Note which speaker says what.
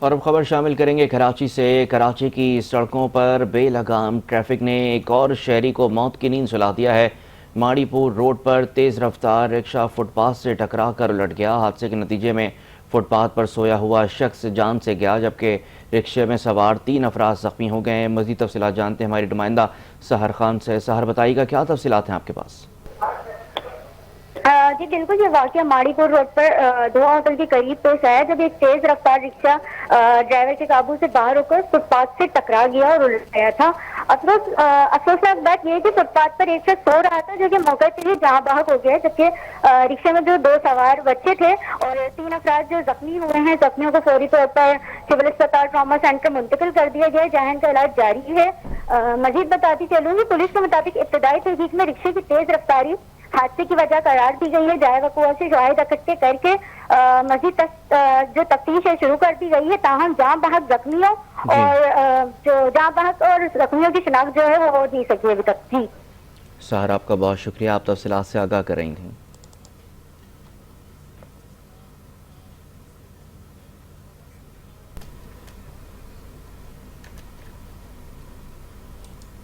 Speaker 1: اور اب خبر شامل کریں گے کراچی سے۔ کراچی کی سڑکوں پر بے لگام ٹریفک نے ایک اور شہری کو موت کی نیند سلا دیا ہے۔ ماڑی پور روڈ پر تیز رفتار رکشہ فٹ پاتھ سے ٹکرا کر الٹ گیا۔ حادثے کے نتیجے میں فٹ پاتھ پر سویا ہوا شخص جان سے گیا، جبکہ رکشے میں سوار 3 افراد زخمی ہو گئے ہیں۔ مزید تفصیلات جانتے ہیں ہماری نمائندہ سحر خان سے۔ سحر، بتائیے گا کیا تفصیلات ہیں آپ کے پاس؟
Speaker 2: جی بالکل، یہ واقعہ ماڑی پور روڈ پر دھواں ہوٹل کے قریب پیش آیا، جب ایک تیز رفتار رکشہ ڈرائیور کے قابو سے باہر ہو کر فٹ پاتھ سے ٹکرا گیا اور الٹ گیا تھا۔ افسوسناک بات یہ ہے کہ فٹ پاتھ پر ایک شخص سو رہا تھا جو کہ موقع سے ہی جہاں بحق ہو گیا، جبکہ رکشے میں جو 2 سوار بچے تھے اور 3 افراد جو زخمی ہوئے ہیں، زخمیوں کو فوری طور پر سول اسپتال ٹراما سینٹر منتقل کر دیا گیا ہے، جہاں ان کا علاج جاری ہے۔ مزید بتاتی چلوں گی، پولیس کے مطابق ابتدائی تحقیق میں رکشے کی تیز رفتاری حادثے کی وجہ قرار دی گئی ہے۔ جائے وقوع سے شواہد اکٹھے کر کے مزید جو تفتیش ہے شروع کر دی گئی ہے، تاہم جاں بحق زخمیوں اور زخمیوں کی شناخت جو ہے وہ ہو نہیں سکی ابھی تک۔ جی
Speaker 1: سحر، آپ کا بہت شکریہ، آپ تفصیلات سے آگاہ کر رہی تھیں۔